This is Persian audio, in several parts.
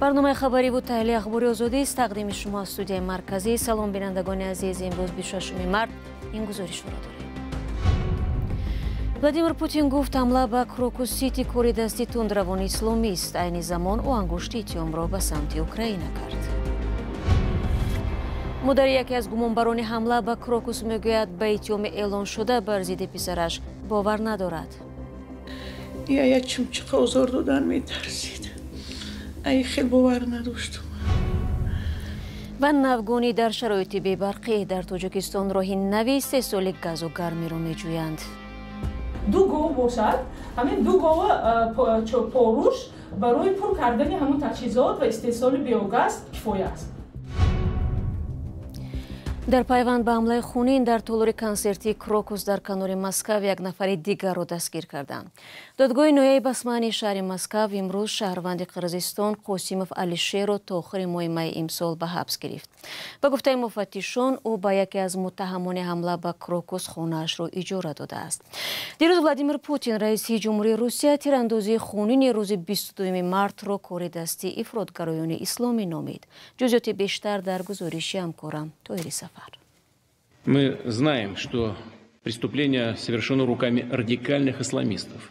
برنامه خبری و تحلیل اخباری آزادی است. تقدیم شما استودیوی مرکزی. سلام بینندگان عزیز، امروز 26 مارس این گزارش را داریم. ولادیمیر پوتین گفت حمله به کروکوس سیتی کاری دستی تندروان اسلامی است. عین زمان او انگشت اتیام را به سمت اوکراین کرد. مادر یکی از گمانبران حمله به کروکوس میگوید به اتیام اعلان شده بر ضد پسرش باور ندارد. یک چمچه آزار دادن میترسید. ای خیلی باور نداشتم. و ناوگانی در شرایط بی‌برقی در تاجیکستان راهی نوی 3 ساله گاز و گرمی را میجویند. دو گاو باشد، همین دو گاو پاروش برای پر کردن همون تجهیزات و استحصال بیوگاز کفایه است. در پیوند به حمله خونین در طول کنسرتی کروکوس در کنار مسکو یک نفر دیگر را دستگیر کردند. دادگاه نهایی بسمانی شهر مسکو امروز شهروند قرقیزستان قاسیموف علیشیر را تا آخر ماه می امسال به حبس گرفت. به گفته مفتشان او به یکی از متهمان حمله به کروکوس خانه‌اش را اجاره داده است. دیروز ولادیمیر پوتین رئیس جمهوری روسیه تیراندازی خونین روز 22 مارس را کار دستی افراطگرایان اسلامی نامید. جزئیات بیشتر در گزارش همکارم طاهری سفر. Мы знаем, что преступление совершено руками радикальных исламистов.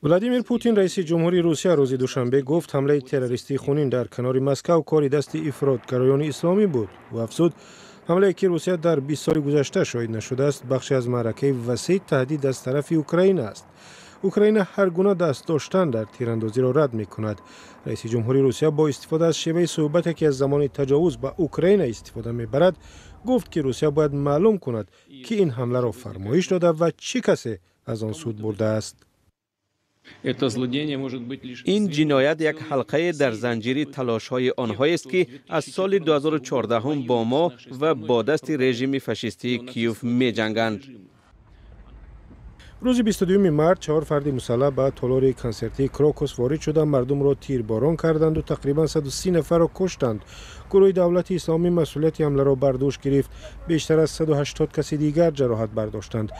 ولادیمیر پوتین رئیس جمهوری روسیه روز دوشنبه گفت حمله تروریستی خونین در کنار مسکو کاری دست افراطگرایان اسلامی بود و افزود حمله که روسیه در 20 سال گذشته شاهد نشده است بخشی از معرکه وسیع تهدید از طرف اوکراین است. اوکراین هر گونه دست داشتن در تیراندازی را رد می کند. رئیس جمهوری روسیه با استفاده از شیوه صحبت که از زمان تجاوز به اوکراین استفاده می برد گفت که روسیه باید معلوم کند که این حمله را فرمایش داده و چه کسی از آن سود برده است. این جنایت یک حلقه در زنجیره تلاش‌های آنهایی است که از سال 2014 با ما و با دست رژیم فاشیستی کیوف می‌جنگند. روز 22 مارس 4 فرد مسلح به تالار کنسرتی کروکوس وارد شدند، مردم را تیرباران کردند و تقریبا 130 نفر را کشتند. گروه دولت اسلامی مسئولیت حمله را بر دوش گرفت. بیشتر از 180 کسی دیگر جراحت برداشتند.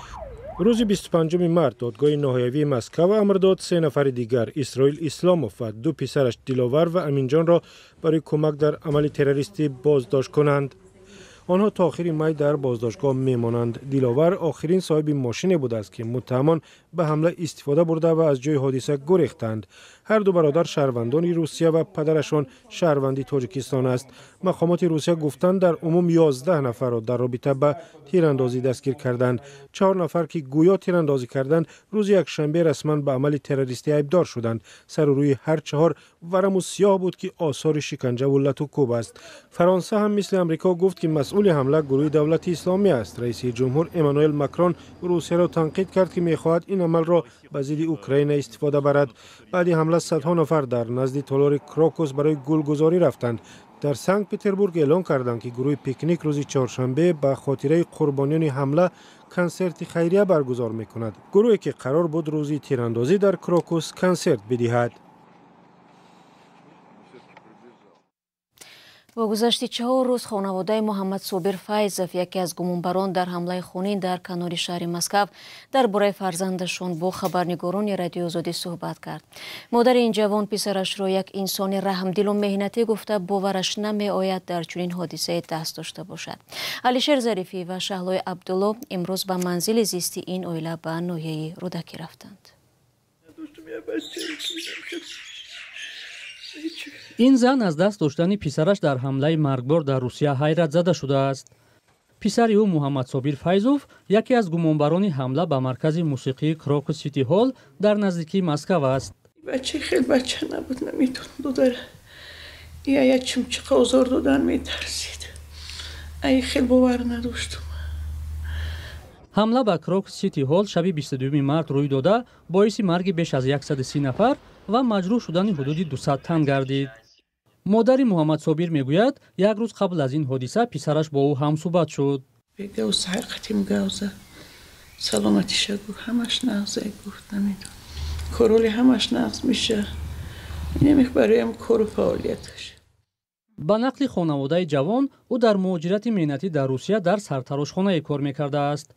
روز 25 مارس دادگاه نهایی مسکو امر داد 3 نفر دیگر اسرائیل اسلاموف و 2 پسرش دیلاور و امینجان را برای کمک در عمل تروریستی بازداشت کنند. آنها تا آخر می در بازداشتگاه میمانند. دیلاور آخرین صاحب ماشین بوده است که متهمان به حمله استفاده برده و از جای حادثه گریختند. هر دو برادر شهروندان روسیه و پدرشان شهروندی تاجیکستان است. مقامات روسیه گفتند در عموم 11 نفر را در رابطه با تیراندازی دستگیر کردند. 4 نفر که گویا تیراندازی کردند روز یکشنبه رسما به عمل تروریستی ایبدار شدند. سر و روی هر 4 ورم و سیاه بود که آثار شکنجه و لط و کوب است. فرانسه هم مثل امریکا گفت که مسئول حمله گروه دولت اسلامی است. رئیس جمهور امانوئل ماکرون روسیه را تنقید کرد که می‌خواهد این عمل را به ضد اوکراین استفاده برد. بعد حمله صدها نفر در نزد تالار کروکوس برای گلگزاری رفتند. در سنت پتربورگ اعلام کردند که گروه پیکنیک روز چهارشنبه به خاطره قربانیان حمله کنسرت خیریه برگزار می‌کند. گروهی که قرار بود روز تیراندازی در کروکوس کنسرت بدهد. با گذشت 4 روز خانواده محمد صابر فیضов یکی از گمانبران در حمله خونین در کنار شهر مسکو درباره فرزندشان با خبرنگاران رادیو آزادی صحبت کرد. مادر این جوان پسرش را یک انسان رحمدل و مهنتی گفته باورش نمی‌آید در چنین حادثه دست داشته باشد. علیشیر ظریفی و شهلای عبدالله امروز به منزل زیستی این عائله به ناحیه رودکی رفتند. این زن از دست داشتن پسرش در حمله مرگبار در روسیه حیرت زده شده است. پسر او محمد صابر فیضов یکی از گمانبران حمله به مرکز موسیقی کروکوس سیتی هال در نزدیکی مسکو است. بچه خیلی بچه نبود، نمیتون داره. یک چمچه آزار دادن میترسید. ای خیلی باور نداشتم. حمله به کروکوس سیتی هال شب 22 مارس روی داده باعث مرگ بیش از 130 نفر و مجروح شدن حدود 200 تن گردید. مادر محمد صابر میگوید یک روز قبل از این حادثه پسرش با او هم صحبت شد. بگو سهر قتیم گوزه سلامتیش گفت همش نغزه گفت نمیدون کرولی همش نغز میشه نمیخ برایم کرو فعالیتش. با نقل خانواده جوان او در مهاجرت مهنتی در روسیه در سرتراشخانه کار میکرده است.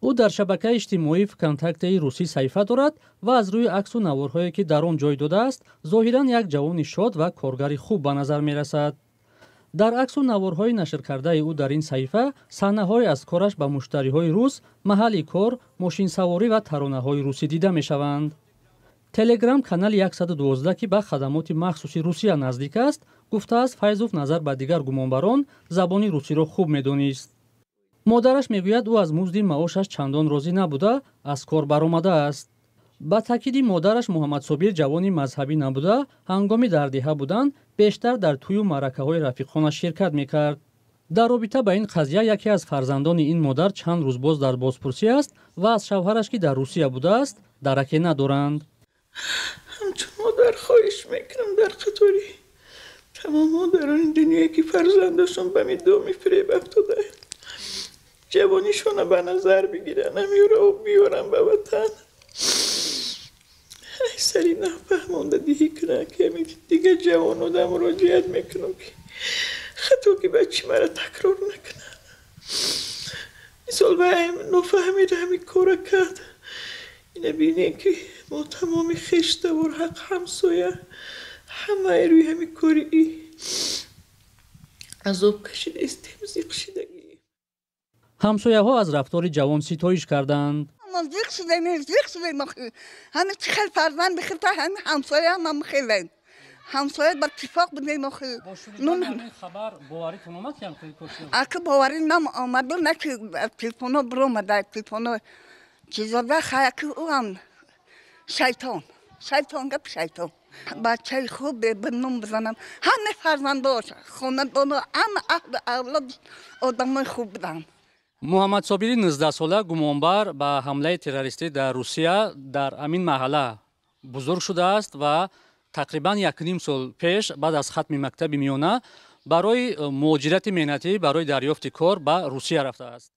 او در شبکه اجتماعی کنتاکت روسی صحیفه دارد و از روی عکس و نوارهایی که در آن جای داده است ظاهرا یک جوان شاد و کارگر خوب به نظر می رسد. در عکس و نوارهای نشر کرده او در این صحیفه صحنه‌های از کارش به مشتری‌های روس، محل کار، ماشین سواری و ترانه‌های روسی دیده می‌شوند. تلگرام کانال 112 که به خدمات مخصوصی روسیه نزدیک است، گفته است فیضوف نظر به دیگر گمانبران زبان روسی را خوب می‌دانست. مادرش میگوید او از مزد معاشش چندان راضی نبوده، از کار برآمده است. با تاکید مادرش محمد صابر جوانی مذهبی نبوده، هنگامی در دهه بودن بیشتر در توی و مرکه‌های رفیقانش شرکت میکرد. در رابطه با این قضیه یکی از فرزندان این مادر چند روز باز در بازپرسی است و از شوهرش که در روسیه بوده است درکی ندارند. همچون مادر خواهش میکنم در قطاری تمام مادران دنیایی که فرزندشون به می دو میفریب افتاده جوانیشون به نظر بگیرن نمیاره و بیارن به وطن. ای سری نفهمونده دیگه کنه که دیگه جوانو در مراجعت میکنم که خطا که بچه مرا تکرار نکنه. مثال به این نفهمید همین کار کرد. اینه بینه که ما تمامی خشته و حق همسایه همه روی همین کاری عذاب کشیده استمزیق شدگی. همسایه ها از رفتار جوان ستایش کردند. زیق شدیم همه خیلی فرزند بخیرده همه همسایه هم خیلی همسایه با اتفاق بودیم همین خبر باوری کنومت هم خیلی کشید. اگه باوری نم آمده نه که تلفن ها برو مده تلفن ها چیزا خیلی که او هم شیطان گپ شیطان بچه خوب بنام بزنم همه فرزنداش خونه دانو همه اولاد آدم خوب بودن. محمد صابری 19 ساله گمانبر به حمله تروریستی در روسیه در امین محله بزرگ شده است و تقریبا 1.5 سال پیش بعد از ختم مکتب میانه برای مهاجرت مهنتی برای دریافت کار به روسیه رفته است.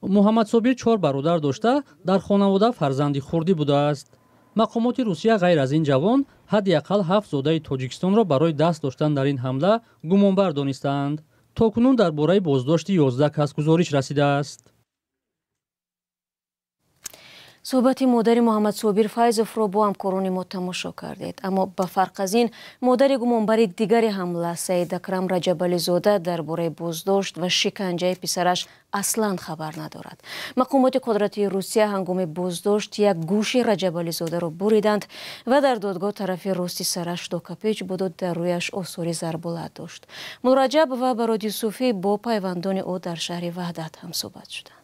محمد صابری 4 برادر داشته در خانواده فرزندی خردی بوده است. مقامات روسیه غیر از این جوان حداقل 7 زاده تاجیکستان را برای دست داشتن در این حمله گمانبر دانستند. تاکنون درباره بازداشت 11 کس گزارش رسیده است. صحبت مادر محمد صابر فیضوف را با همکاران ما تماشا کردید. اما به فرق از این مادر گمانبر دیگر حمله سید اکرم رجبالی زاده درباره بازداشت و شکنجه پسرش اصلا خبر ندارد. مقامات قدرتی روسیه هنگام بازداشت یک گوش رجبالی زاده را بریدند و در دادگاه طرف راستی سرش دوکاپیچ بود و در رویش آثار ضربالت داشت. مراجب و برادی صوفی با پیوندان او در شهر وحدت هم صحبت شدند.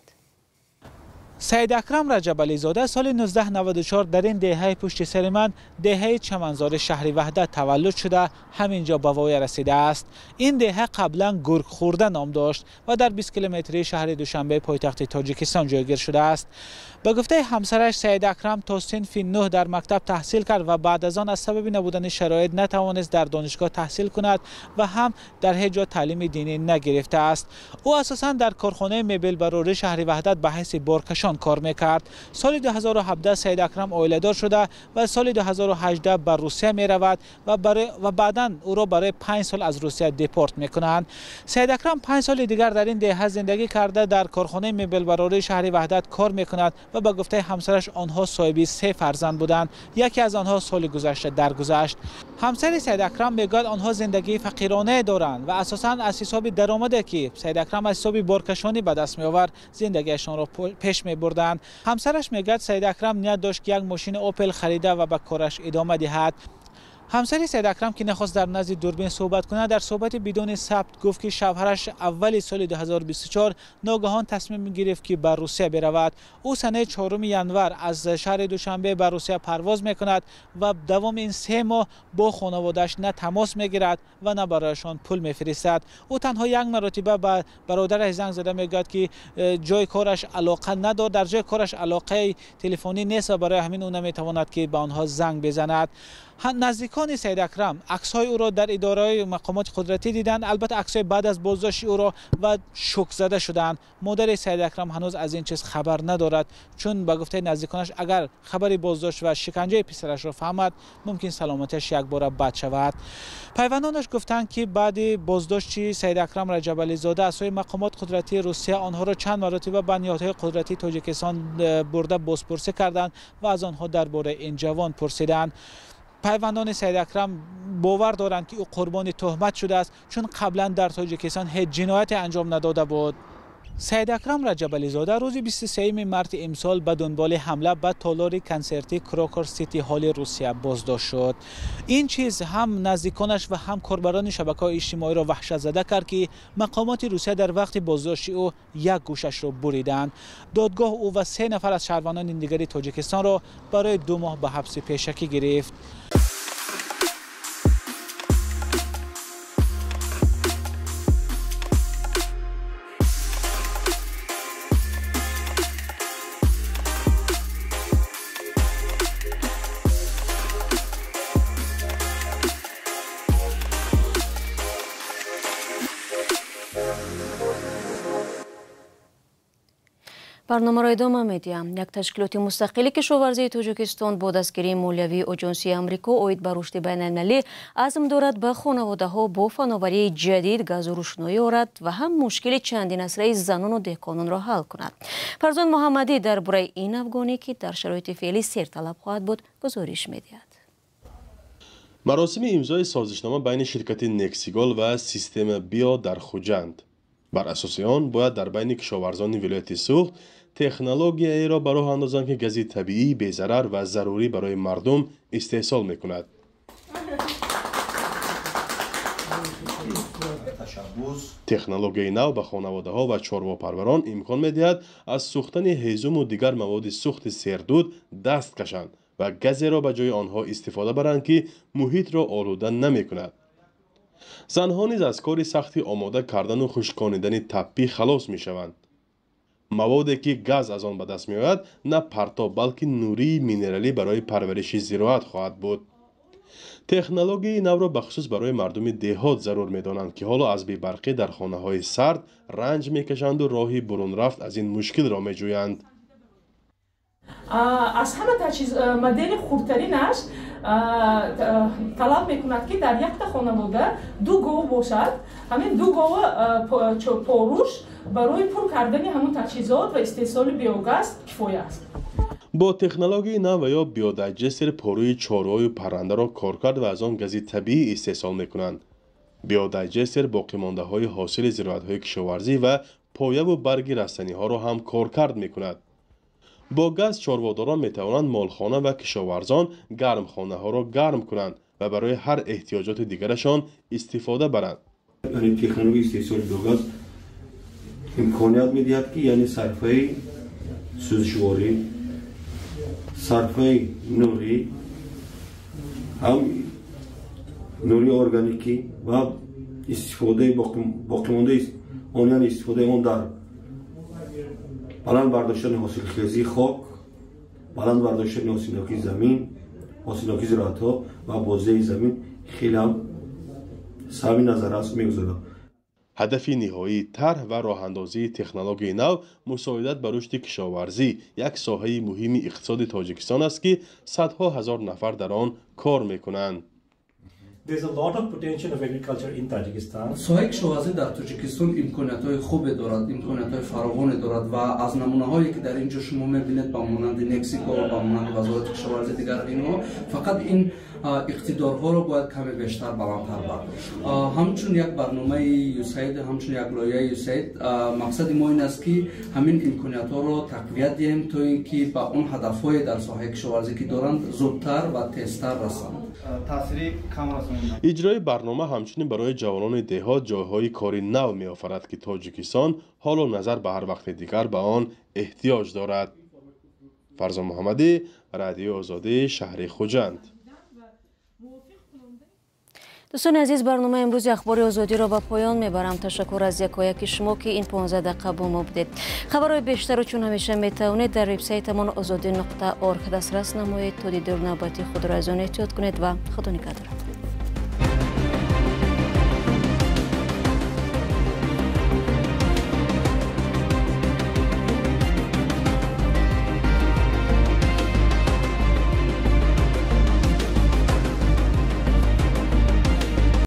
سید اکرم رجبالی زاده سال 1994 در این دهه پشت سر من دهه چمنزار شهر وحدت تولد شده همینجا به وای رسیده است. این دهه قبلا گرگ خورده نام داشت و در 20 کیلومتری شهر دوشنبه پایتخت تاجیکستان جایگیر شده است. به گفته همسرش سید اکرم تا صنف 9 در مکتب تحصیل کرد و بعد از آن از سبب نبودن شرایط نتوانست در دانشگاه تحصیل کند و هم در هیچ جا تعلیم دینی نگرفته است. او اساساً در کارخانه مبل براره شهر وحدت به حیث بارکشان کار میکرد. سال 2017 سید اکرم عائله‌دار شده و سال 2018 بر روسیه می رود و بعداً او را برای 5 سال از روسیه دیپورت میکنند. سید اکرم 5 سال دیگر در این دهه زندگی کرده در کارخانه مبل براره شهر وحدت کار میکند و به گفته همسرش آنها صاحب 3 فرزند بودند. یکی از آنها سال گذشته درگذشت. همسر سید اکرم میگوید آنها زندگی فقیرانه دارند و اساساً از حساب درآمدی که سید اکرم از حساب بارکشانی به دست می آورد زندگیشان را پیش می بردند. همسرش میگوید سید اکرم نیت داشت یک ماشین اوپل خریده و به کارش ادامه دهد. همسر سید اکرم که نخواست در نزد دوربین صحبت کنه در صحبت بدون ثبت گفت که شوهرش اول سال 2024 ناگهان تصمیم گرفت که بر روسیه برود. او سنه 4 ینور از شهر دوشنبه بر روسیه پرواز میکند و دوام این 3 ماه با خانواده‌اش نه تماس میگیرد و نه برایشان پول میفرستد. او تنها یک مرتبه به برادرش زنگ زده میگوید که جای کارش علاقه ندارد، در جای کارش علاقه تلفنی نیست و برای همین او نمیتواند که به آنها زنگ بزند. نزدیکان سید اکرم عکس‌های او را در اداره مقامات قدرتی دیدند. البته عکس‌های بعد از بازداشت او را و شوک زده شدند. مادر سید اکرم هنوز از این چیز خبر ندارد، چون به گفته نزدیکانش اگر خبری بازداشت و شکنجه پسرش را فهمد ممکن سلامتیش یک بار بد شود. پیوندانش گفتند که بعد بازداشت سید اکرم رجب علی زاده از سوی مقامات قدرتی روسیه آنها را چند مرتبه به نهادهای قدرتی تاجیکستان برده بازپرسی کردند و از آنها درباره این جوان پرسیدند. پیوندان سید اکرم باور دارند که او قربانی تهمت شده است، چون قبلا در تاجیکستان هیچ جنایتی انجام نداده بود. سید اکرم رجب علی زاده روز 23 مارس امسال به دنبال حمله به تالار کنسرتی کراکوس سیتی هال روسیه بازداشت شد. این چیز هم نزدیکانش و هم کاربران شبکه‌های اجتماعی را وحشت زده کرد که مقامات روسیه در وقت بازداشت او یک گوشش را بریدند. دادگاه او و 3 نفر از شهروندان دیگر تاجیکستان را برای 2 ماه به حبس پیشکی گرفت. برنامه را ادامه می‌دهیم. یک تشکیلات مستقلی کشاورزی تاجیکستان با دستگیری مالیوی آژانسی آمریکا اوید به رشد بین‌المللی عزم دارد به خانواده‌ها با فناوری جدید گاز و روشنایی آورد و هم مشکل چندین اسره زنان و دهقانان را حل کند. فرزان محمدی درباره این افغانی که در شرایط فعلی سرطلب خواهد بود گزارش می‌دهد. مراسم امضای سازشنامه بین شرکت نکسیگال و سیستم بیا در خوجند. بر اساس آن باید در بین کشاورزان ولایت سوخت تکنولوژی را به راه اندازند که گاز طبیعی بی‌ضرر و ضروری برای مردم استحصال می‌کند. تکنولوژی نو به خانواده‌ها و چارواپروران امکان می‌دهد از سوختن هیزم و دیگر مواد سوخت سردود دست کشند و گاز را به جای آنها استفاده برند که محیط را آلوده نمی‌کند. زنها نیز از کار سختی آماده کردن و خشکانیدن تپی خلاص می‌شوند. موادی که گاز از آن به دست می‌آید نه پرتاب بلکه نوری مینرالی برای پرورش زراعت خواهد بود. تکنولوژی نو را بخصوص برای مردم دهات ضرور می‌دانند که حالا از بی‌برقی در خانه‌های سرد رنج می‌کشند و راهی برون رفت از این مشکل را می‌جویند. از همه چیز مدل خردترینش طلب میکند که در یک خانواده 2 گاو باشد. همین 2 گاو پاروش برای پر کردن همون تجهیزات و استحصال بیوگاز کفایه است. با تکنولوژی نو یا بیودایجستر پاروی چاره‌های پرنده را کار کرد و از آن گاز طبیعی استحصال می‌کنند. بیودایجستر باقی مانده‌های حاصل زراعت‌های کشاورزی و پایه و برگ رستنی‌ها را هم کارکرد می‌کند. با گاز چاره‌داران می‌توانند مالخانه و کشاورزان گرمخانه‌ها را گرم کنند و برای هر احتیاجات دیگرشان استفاده برند. یعنی تکنولوژی استحصال بیوگاز امکانیت می‌دهد که یعنی صرفه سوزشواری، صرفه نوری، هم نوری ارگانیکی و استفاده باقی مانده آن یعنی استفاده آن در بلند برداشتن حاصلخیزی خاک، بلند برداشتن حاصلناکی زمین، حاصلناکی زراعت‌ها و بازده زمین خیلی هم سهمی نظر است می‌گذارد. هدف نهایی طرح و راه‌اندازی تکنولوژی نو مساعدت به رشد کشاورزی، یک ساحه مهم اقتصاد تاجیکستان است که صدها هزار نفر در آن کار می‌کنند. ساحه کشاورزی در تاجیکستان امکانیت‌های خوبی دارد، امکانیت‌های فراوانی دارد و از نمونه‌هایی که در اینجا شما می‌بینید با مانند نکسیکو و با مانند وزارت کشاورزی دیگر اینها فقط این اقتدارها را باید کمی بیشتر بلندتر برد. همچون یک برنامه یوسید، همچون یک لایحه یوسید، مقصد ما این است که همین امکانیت‌ها را تقویت دهیم تا اینکه به اون هدف‌های در ساحه کشاورزی که دارند زودتر و تیزتر رسند. اجرای برنامه همچنین برای جوانان دهات جایهای کاری نو می‌آفرد که تاجیکستان حال و نظر به هر وقت دیگر به آن احتیاج دارد. فرزان محمدی، رادیو آزادی، شهر خوجند. دوستان عزیز، برنامه امروز اخبار آزادی را به پایان میبرم. تشکر از یکایک شما که این 15 دقیقه با ما بودید. خبرهای بیشتر رو چون همیشه میتوانید در وبسایتمان azadi.org دسترس نمایید. تا دیدار نوبتی خود را از آن احتیاط کنید و خدا نگهدار.